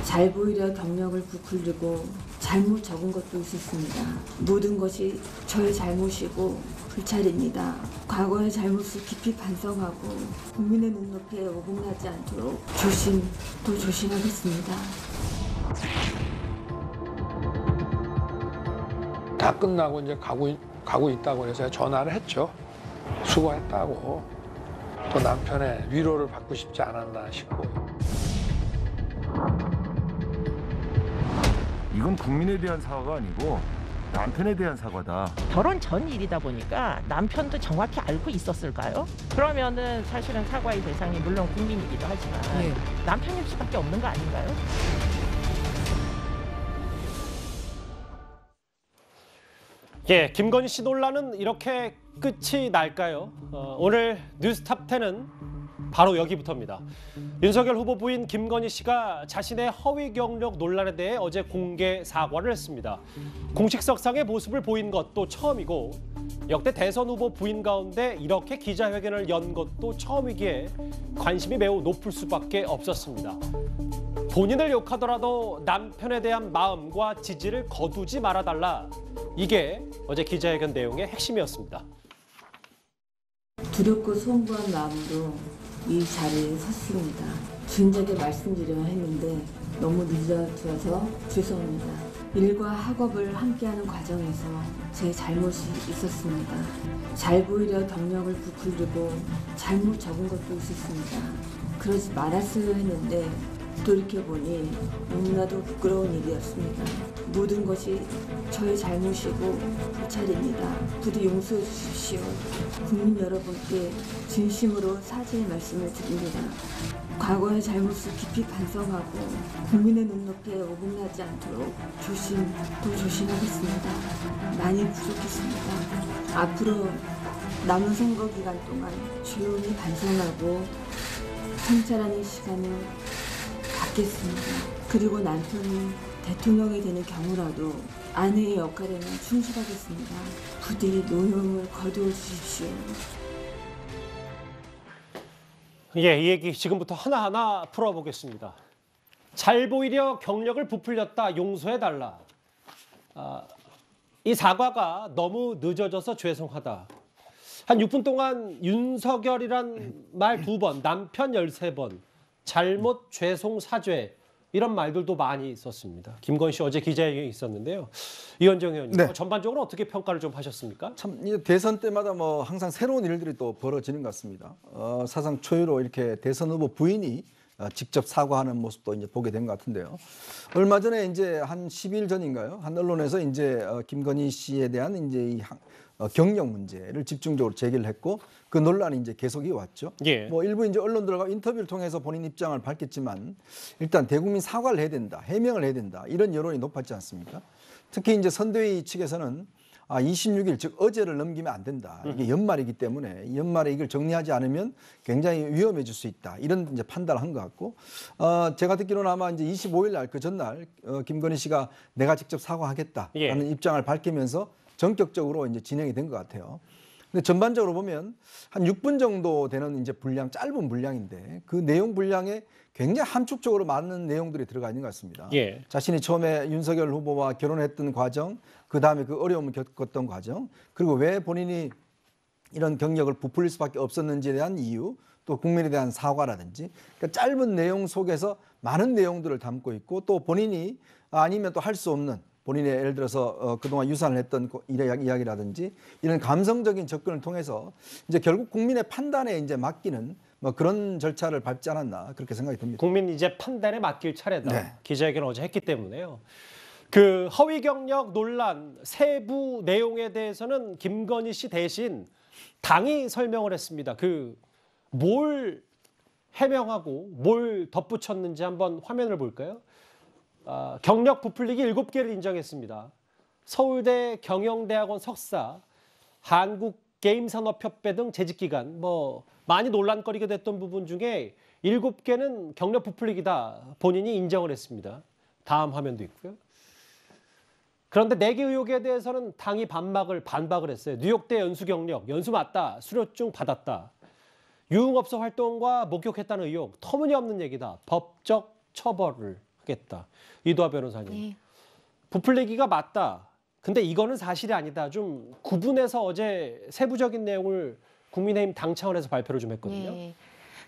잘 보이려 경력을 부풀리고 잘못 적은 것도 있었습니다. 모든 것이 저의 잘못이고 불찰입니다. 과거의 잘못을 깊이 반성하고 국민의 눈높이에 어긋나지 않도록 또 조심하겠습니다. 다 끝나고 이제 가고 있다고 해서 전화를 했죠. 수고했다고. 또 남편의 위로를 받고 싶지 않았나 싶고. 이건 국민에 대한 사과가 아니고 남편에 대한 사과다. 결혼 전 일이다 보니까 남편도 정확히 알고 있었을까요? 그러면은 사실은 사과의 대상이 물론 국민이기도 하지만 남편일 수밖에 없는 거 아닌가요? 예, 김건희 씨 논란은 이렇게 끝이 날까요? 오늘 뉴스탑10은 바로 여기부터입니다. 윤석열 후보 부인 김건희 씨가 자신의 허위 경력 논란에 대해 어제 공개 사과를 했습니다. 공식석상의 모습을 보인 것도 처음이고 역대 대선 후보 부인 가운데 이렇게 기자회견을 연 것도 처음이기에 관심이 매우 높을 수밖에 없었습니다. 본인을 욕하더라도 남편에 대한 마음과 지지를 거두지 말아달라. 이게 어제 기자회견 내용의 핵심이었습니다. 두렵고 송구한 마음으로 이 자리에 섰습니다. 진작에 말씀드려야 했는데 너무 늦어져서 죄송합니다. 일과 학업을 함께하는 과정에서 제 잘못이 있었습니다. 잘 보이려 경력을 부풀리고 잘못 적은 것도 있었습니다. 그러지 말았어야 했는데 돌이켜보니 너무나도 부끄러운 일이었습니다. 모든 것이 저의 잘못이고 불찰입니다. 부디 용서해 주십시오. 국민 여러분께 진심으로 사죄의 말씀을 드립니다. 과거의 잘못을 깊이 반성하고 국민의 눈높이에 어긋나지 않도록 또 조심하겠습니다. 많이 부족했습니다. 앞으로 남은 선거 기간 동안 조용히 반성하고 성찰하는 시간을 갖겠습니다. 그리고 남편이 대통령이 되는 경우라도 아내의 역할에는 충실하겠습니다. 부디 노여움을 거두어 주십시오. 예, 이 얘기 지금부터 하나하나 풀어보겠습니다. 잘 보이려 경력을 부풀렸다, 용서해달라. 이 사과가 너무 늦어져서 죄송하다. 한 6분 동안 윤석열이란 말 2번, 남편 13번, 잘못, 죄송, 사죄 이런 말들도 많이 있었습니다. 김건희 씨 어제 기자회견이 있었는데요. 이현정 의원님, 네. 전반적으로 어떻게 평가를 좀 하셨습니까? 참 대선 때마다 뭐 항상 새로운 일들이 또 벌어지는 것 같습니다. 사상 초유로 이렇게 대선 후보 부인이 직접 사과하는 모습도 이제 보게 된 것 같은데요. 얼마 전에 이제 한 10일 전인가요? 한 언론에서 이제 김건희 씨에 대한 이제 이 경력 문제를 집중적으로 제기를 했고 그 논란이 이제 계속 이어왔죠. 예. 뭐 일부 이제 언론들과 인터뷰를 통해서 본인 입장을 밝혔지만 일단 대국민 사과를 해야 된다, 해명을 해야 된다 이런 여론이 높았지 않습니까? 특히 이제 선대위 측에서는 26일 즉 어제를 넘기면 안 된다. 이게 연말이기 때문에 연말에 이걸 정리하지 않으면 굉장히 위험해질 수 있다. 이런 이제 판단을 한 것 같고 제가 듣기로는 아마 이제 25일 날 그 전날 김건희 씨가 내가 직접 사과하겠다라는 입장을 밝히면서 전격적으로 이제 진행이 된 것 같아요. 근데 전반적으로 보면 한 6분 정도 되는 이제 분량, 짧은 분량인데 그 내용 분량에 굉장히 함축적으로 많은 내용들이 들어가 있는 것 같습니다. 예. 자신이 처음에 윤석열 후보와 결혼했던 과정, 그 다음에 그 어려움을 겪었던 과정, 그리고 왜 본인이 이런 경력을 부풀릴 수밖에 없었는지에 대한 이유, 또 국민에 대한 사과라든지 그러니까 짧은 내용 속에서 많은 내용들을 담고 있고 또 본인이 아니면 또 할 수 없는 본인의 예를 들어서 그동안 유산을 했던 이야기라든지 이런 감성적인 접근을 통해서 이제 결국 국민의 판단에 이제 맡기는 뭐 그런 절차를 밟지 않았나 그렇게 생각이 듭니다. 국민 이제 판단에 맡길 차례다. 네. 기자회견을 어제 했기 때문에요. 그 허위 경력 논란 세부 내용에 대해서는 김건희 씨 대신 당이 설명을 했습니다. 그 뭘 해명하고 뭘 덧붙였는지 한번 화면을 볼까요? 경력 부풀리기 7개를 인정했습니다. 서울대 경영대학원 석사, 한국게임산업협회 등 재직기간 뭐 많이 논란거리가 됐던 부분 중에 7개는 경력 부풀리기다 본인이 인정을 했습니다. 다음 화면도 있고요. 그런데 4개 의혹에 대해서는 당이 반박을 했어요. 뉴욕대 연수 경력, 연수 맞다, 수료증 받았다. 유흥업소 활동과 목격했다는 의혹, 터무니없는 얘기다. 법적 처벌을 하겠다. 이도하 변호사님. 네. 부풀리기가 맞다. 근데 이거는 사실이 아니다. 좀 구분해서 어제 세부적인 내용을 국민의힘 당 차원에서 발표를 좀 했거든요. 예.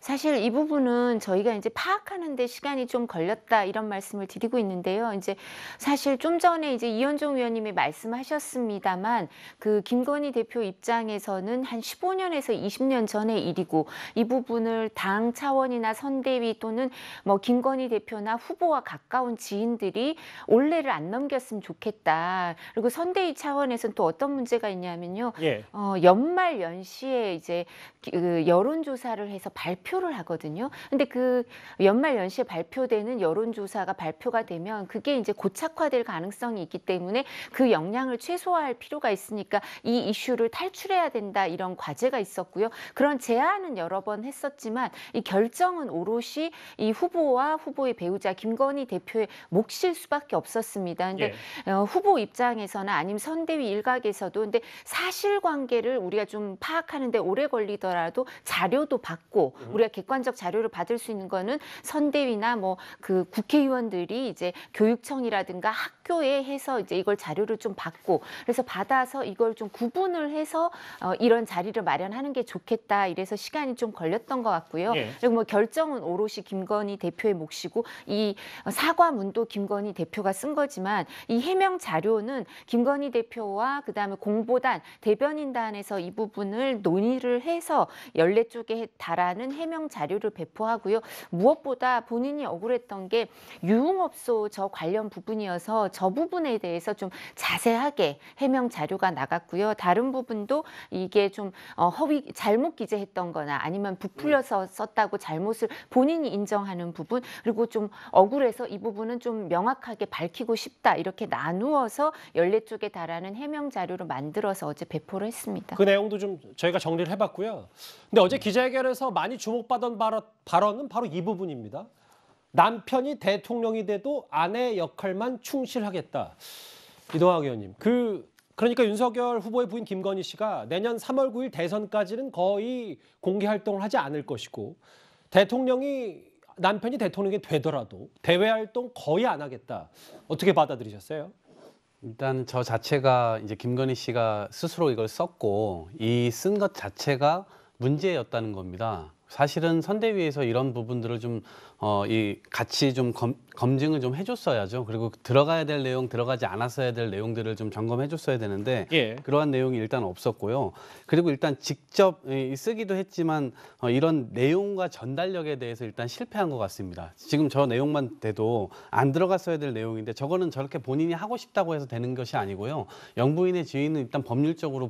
사실 이 부분은 저희가 이제 파악하는 데 시간이 좀 걸렸다 이런 말씀을 드리고 있는데요. 이제 사실 좀 전에 이제 이현종 의원님이 말씀하셨습니다만 그 김건희 대표 입장에서는 한 15년에서 20년 전의 일이고 이 부분을 당 차원이나 선대위 또는 뭐 김건희 대표나 후보와 가까운 지인들이 올해를 안 넘겼으면 좋겠다. 그리고 선대위 차원에서는 또 어떤 문제가 있냐면요. 예. 연말 연시에 이제 그 여론조사를 해서 발표를 하거든요. 근데 그 연말 연시에 발표되는 여론조사가 발표가 되면 그게 이제 고착화될 가능성이 있기 때문에 그 영향을 최소화할 필요가 있으니까 이 이슈를 탈출해야 된다 이런 과제가 있었고요. 그런 제안은 여러 번 했었지만 이 결정은 오롯이 이 후보와 후보의 배우자 김건희 대표의 몫일 수밖에 없었습니다. 근데 후보 입장에서나 아니면 선대위 일각에서도 근데 사실관계를 우리가 좀 파악하는데 오래 걸리더라도 자료도 받고 우리가 객관적 자료를 받을 수 있는 거는 선대위나 뭐 그 국회의원들이 이제 교육청이라든가 학교에 해서 이제 이걸 자료를 좀 받고 그래서 받아서 이걸 좀 구분을 해서 이런 자리를 마련하는 게 좋겠다 이래서 시간이 좀 걸렸던 것 같고요. 그리고 뭐 결정은 오롯이 김건희 대표의 몫이고 이 사과문도 김건희 대표가 쓴 거지만 이 해명 자료는 김건희 대표와 그다음에 공보단 대변인단에서 이 부분을 논의를 해서 14쪽에 달하는 해명 자료를 배포하고요. 무엇보다 본인이 억울했던 게 유흥업소 저 관련 부분이어서 저 부분에 대해서 좀 자세하게 해명 자료가 나갔고요. 다른 부분도 이게 좀 잘못 기재했던 거나 아니면 부풀려서 썼다고 잘못을 본인이 인정하는 부분 그리고 좀 억울해서 이 부분은 좀 명확하게 밝히고 싶다 이렇게 나누어서 14쪽에 달하는 해명 자료를 만들어서 어제 배포를 했습니다. 그 내용도 좀 저희가 정리를 해봤고요. 근데 어제 기자회견에서 많이 주목받은 발언은 바로 이 부분입니다. 남편이 대통령이 돼도 아내 역할만 충실하겠다. 이동학 의원님. 그러니까 윤석열 후보의 부인 김건희 씨가 내년 3월 9일 대선까지는 거의 공개 활동을 하지 않을 것이고 남편이 대통령이 되더라도 대외 활동 거의 안 하겠다. 어떻게 받아들이셨어요? 일단 저 자체가 이제 김건희 씨가 스스로 이걸 썼고 이 쓴 것 자체가 문제였다는 겁니다. 사실은 선대위에서 이런 부분들을 좀 같이 좀 검증을 좀 해줬어야죠. 그리고 들어가야 될 내용, 들어가지 않았어야 될 내용들을 좀 점검해줬어야 되는데 그러한 내용이 일단 없었고요. 그리고 일단 직접 쓰기도 했지만 이런 내용과 전달력에 대해서 일단 실패한 것 같습니다. 지금 저 내용만 돼도 안 들어갔어야 될 내용인데 저거는 저렇게 본인이 하고 싶다고 해서 되는 것이 아니고요. 영부인의 지위는 일단 법률적으로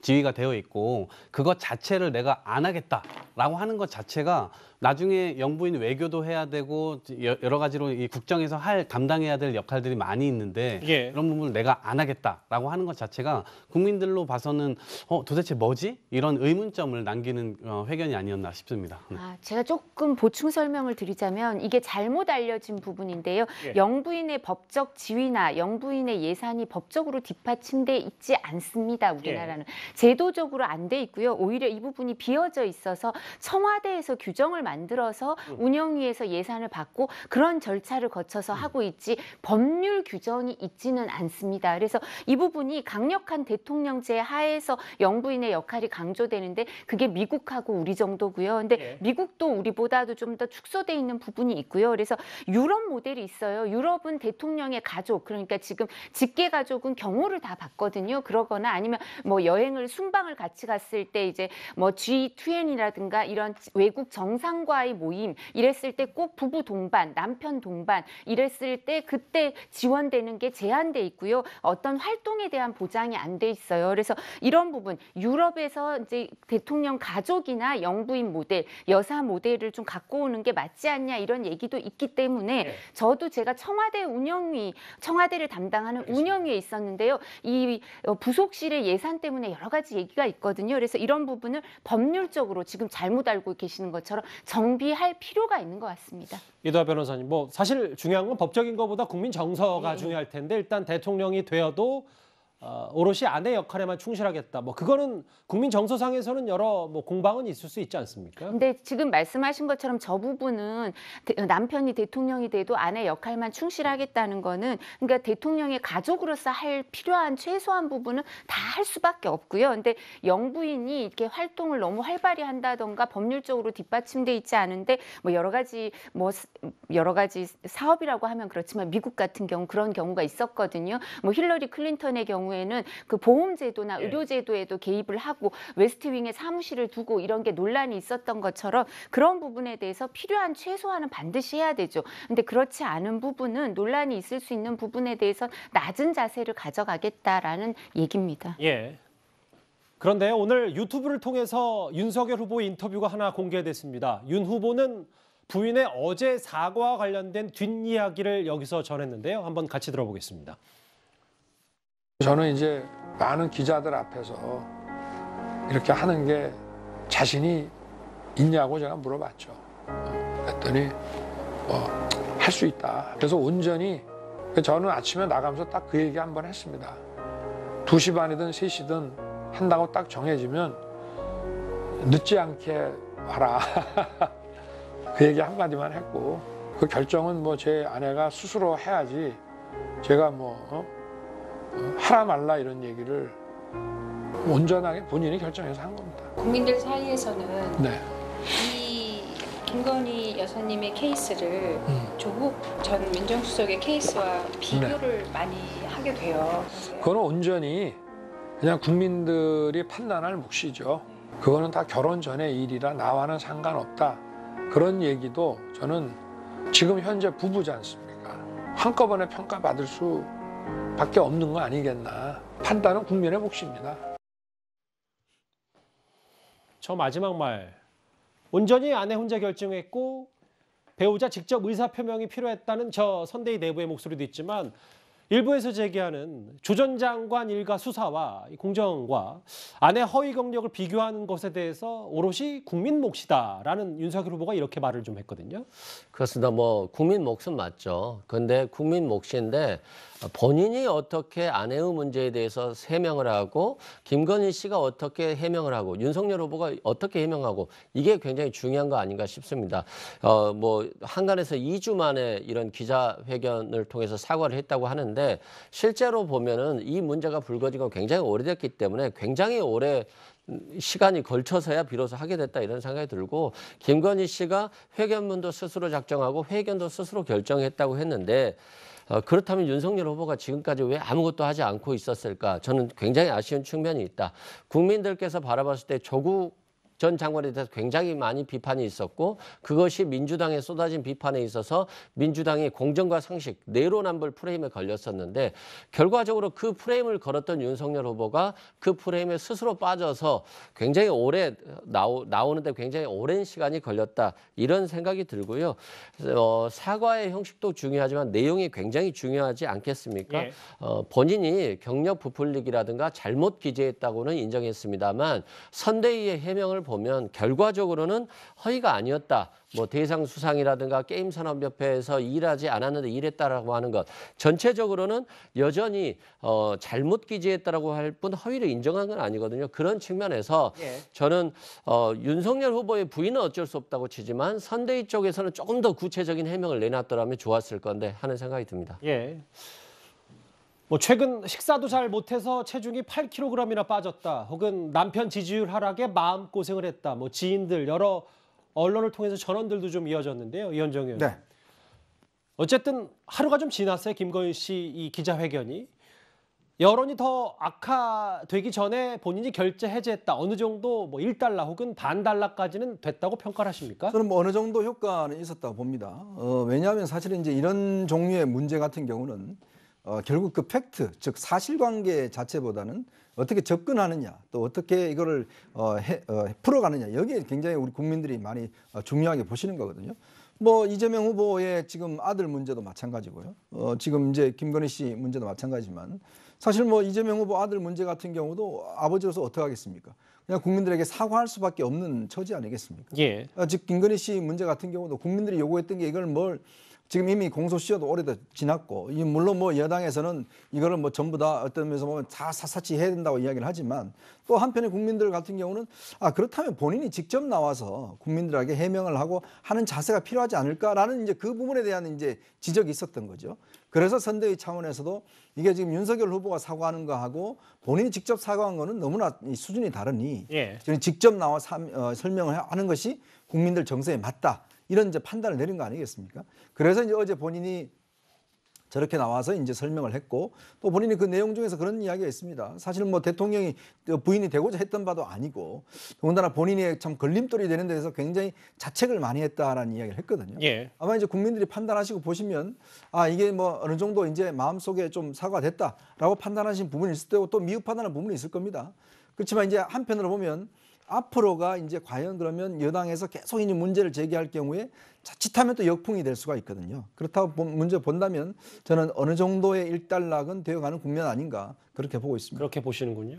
지위가 되어 있고 그것 자체를 내가 안 하겠다라고 하는 것 자체가 나중에 영부인 외교도 해야 되고 여러 가지로 이 국정에서 담당해야 될 역할들이 많이 있는데 그런 부분을 내가 안 하겠다라고 하는 것 자체가 국민들로 봐서는 도대체 뭐지? 이런 의문점을 남기는 회견이 아니었나 싶습니다. 제가 조금 보충 설명을 드리자면 이게 잘못 알려진 부분인데요. 영부인의 법적 지위나 영부인의 예산이 법적으로 뒷받침돼 있지 않습니다. 우리나라는. 제도적으로 안 돼 있고요. 오히려 이 부분이 비어져 있어서 청와대에서 규정을 만들어서 운영위에서 예산을 받고 그런 절차를 거쳐서 하고 있지 법률 규정이 있지는 않습니다. 그래서 이 부분이 강력한 대통령제 하에서 영부인의 역할이 강조되는데 그게 미국하고 우리 정도고요. 근데 미국도 우리보다도 좀 더 축소돼 있는 부분이 있고요. 그래서 유럽 모델이 있어요. 유럽은 대통령의 가족, 그러니까 지금 직계 가족은 경호를 다 받거든요. 그러거나 아니면 뭐 여행을 순방을 같이 갔을 때 이제 뭐 G20이라든가 이런 외국 정상과의 모임 모임 이랬을 때 꼭 부부 동반, 남편 동반 이랬을 때 그때 지원되는 게 제한돼 있고요. 어떤 활동에 대한 보장이 안 돼 있어요. 그래서 이런 부분 유럽에서 이제 대통령 가족이나 영부인 모델, 여사 모델을 좀 갖고 오는 게 맞지 않냐 이런 얘기도 있기 때문에 저도 제가 청와대를 담당하는 운영위에 있었는데요. 이 부속실의 예산 때문에 여러 가지 얘기가 있거든요. 그래서 이런 부분을 법률적으로 지금 잘못 알고 계시는 것처럼 정비할 필요가 있는 것 같습니다. 이도하 변호사님, 뭐 사실 중요한 건 법적인 것보다 국민 정서가 중요할 텐데 일단 대통령이 되어도 오롯이 아내 역할에만 충실하겠다. 뭐 그거는 국민 정서상에서는 여러 뭐 공방은 있을 수 있지 않습니까? 근데 지금 말씀하신 것처럼 저 부분은 남편이 대통령이 돼도 아내 역할만 충실하겠다는 거는 그러니까 대통령의 가족으로서 할 필요한 최소한 부분은 다 할 수밖에 없고요. 근데 영부인이 이렇게 활동을 너무 활발히 한다던가 법률적으로 뒷받침돼 있지 않은데 뭐 여러 가지 사업이라고 하면 그렇지만 미국 같은 경우 그런 경우가 있었거든요. 뭐 힐러리 클린턴의 경우에는 그 보험제도나 의료제도에도 개입을 하고 웨스트윙에 사무실을 두고 이런 게 논란이 있었던 것처럼 그런 부분에 대해서 필요한 최소한은 반드시 해야 되죠. 근데 그렇지 않은 부분은 논란이 있을 수 있는 부분에 대해서 낮은 자세를 가져가겠다라는 얘기입니다. 예. 그런데 오늘 유튜브를 통해서 윤석열 후보 인터뷰가 하나 공개됐습니다. 윤 후보는 부인의 어제 사과와 관련된 뒷이야기를 여기서 전했는데요. 한번 같이 들어보겠습니다. 저는 이제 많은 기자들 앞에서 이렇게 하는 게 자신이 있냐고 제가 물어봤죠. 그랬더니 할 수 있다. 그래서 온전히 저는 아침에 나가면서 딱 그 얘기 한번 했습니다. 2시 반이든 3시든 한다고 딱 정해지면 늦지 않게 와라. 그 얘기 한마디만 했고 그 결정은 뭐 제 아내가 스스로 해야지 제가 하라 말라 이런 얘기를 온전하게 본인이 결정해서 한 겁니다. 국민들 사이에서는 네. 이 김건희 여사님의 케이스를 조국 전 민정수석의 케이스와 비교를 많이 하게 돼요. 그거는 온전히 그냥 국민들이 판단할 몫이죠. 그거는 다 결혼 전의 일이라 나와는 상관없다. 그런 얘기도 저는 지금 현재 부부지 않습니까? 한꺼번에 평가받을 수밖에 없는 거 아니겠나. 판단은 국민의 몫입니다. 저 마지막 말. 온전히 아내 혼자 결정했고 배우자 직접 의사표명이 필요했다는 저 선대위 내부의 목소리도 있지만 일부에서 제기하는 조 전 장관 일가 수사와 공정과 아내 허위 경력을 비교하는 것에 대해서 오롯이 국민 몫이다라는 윤석열 후보가 이렇게 말을 좀 했거든요. 그렇습니다. 뭐 국민 몫은 맞죠. 그런데 국민 몫인데 본인이 어떻게 아내의 문제에 대해서 해명을 하고 김건희 씨가 어떻게 해명을 하고 윤석열 후보가 어떻게 해명하고 이게 굉장히 중요한 거 아닌가 싶습니다. 뭐 한간에서 2주 만에 이런 기자회견을 통해서 사과를 했다고 하는데 실제로 보면은 이 문제가 불거진 건 굉장히 오래됐기 때문에 굉장히 오래 시간이 걸쳐서야 비로소 하게 됐다 이런 생각이 들고 김건희 씨가 회견문도 스스로 작성하고 회견도 스스로 결정했다고 했는데 그렇다면 윤석열 후보가 지금까지 왜 아무것도 하지 않고 있었을까? 저는 굉장히 아쉬운 측면이 있다. 국민들께서 바라봤을 때 조국 전 장관에 대해서 굉장히 많이 비판이 있었고 그것이 민주당에 쏟아진 비판에 있어서 민주당이 공정과 상식, 내로남불 프레임에 걸렸었는데 결과적으로 그 프레임을 걸었던 윤석열 후보가 그 프레임에 스스로 빠져서 굉장히 오래 나오는데 굉장히 오랜 시간이 걸렸다 이런 생각이 들고요. 사과의 형식도 중요하지만 내용이 굉장히 중요하지 않겠습니까? 예. 본인이 경력 부풀리기라든가 잘못 기재했다고는 인정했습니다만 선대위의 해명을 보면 결과적으로는 허위가 아니었다. 뭐 대상수상이라든가 게임산업협회에서 일하지 않았는데 일했다라고 하는 것 전체적으로는 여전히 잘못 기재했다라고 할 뿐 허위를 인정한 건 아니거든요. 그런 측면에서 저는 윤석열 후보의 부인은 어쩔 수 없다고 치지만 선대위 쪽에서는 조금 더 구체적인 해명을 내놨더라면 좋았을 건데 하는 생각이 듭니다. 예. 뭐 최근 식사도 잘 못해서 체중이 8kg이나 빠졌다. 혹은 남편 지지율 하락에 마음고생을 했다. 뭐 지인들 여러 언론을 통해서 전언들도 좀 이어졌는데요. 이현정 의원님. 네. 어쨌든 하루가 좀 지났어요. 김건희 씨 이 기자회견이. 여론이 더 악화되기 전에 본인이 결제 해제했다. 어느 정도 뭐 1달러 혹은 반달러까지는 됐다고 평가를 하십니까? 저는 뭐 어느 정도 효과는 있었다고 봅니다. 왜냐하면 사실은 이제 이런 종류의 문제 같은 경우는 결국 그 팩트, 즉 사실관계 자체보다는 어떻게 접근하느냐, 또 어떻게 이거를 풀어가느냐, 여기에 굉장히 우리 국민들이 많이 중요하게 보시는 거거든요. 뭐 이재명 후보의 지금 아들 문제도 마찬가지고요. 지금 이제 김건희 씨 문제도 마찬가지지만 사실 뭐 이재명 후보 아들 문제 같은 경우도 아버지로서 어떻게 하겠습니까? 그냥 국민들에게 사과할 수밖에 없는 처지 아니겠습니까? 예. 즉 김건희 씨 문제 같은 경우도 국민들이 요구했던 게 이걸 뭘 지금 이미 공소시효도 오래도 지났고, 물론 뭐 여당에서는 이거를 뭐 전부 다 어떤 면에서 보면 다 샅샅이 해야 된다고 이야기를 하지만 또 한편의 국민들 같은 경우는 그렇다면 본인이 직접 나와서 국민들에게 해명을 하고 하는 자세가 필요하지 않을까라는 이제 그 부분에 대한 이제 지적이 있었던 거죠. 그래서 선대위 차원에서도 이게 지금 윤석열 후보가 사과하는 거하고 본인이 직접 사과한 거는 너무나 수준이 다르니 직접 나와 설명을 하는 것이 국민들 정서에 맞다. 이런 이제 판단을 내린 거 아니겠습니까? 그래서 이제 어제 본인이 저렇게 나와서 이제 설명을 했고 또 본인이 그 내용 중에서 그런 이야기가 있습니다. 사실 뭐 대통령이 부인이 되고자 했던 바도 아니고 더군다나 본인이 참 걸림돌이 되는 데서 굉장히 자책을 많이 했다라는 이야기를 했거든요. 예. 아마 이제 국민들이 판단하시고 보시면 이게 뭐 어느 정도 이제 마음속에 좀 사과됐다라고 판단하신 부분이 있을 테고 또 미흡하다는 부분이 있을 겁니다. 그렇지만 이제 한편으로 보면 앞으로가 이제 과연 그러면 여당에서 계속 이 문제를 제기할 경우에 자칫하면 또 역풍이 될 수가 있거든요. 그렇다고 문제 본다면 저는 어느 정도의 일단락은 되어가는 국면 아닌가 그렇게 보고 있습니다. 그렇게 보시는군요.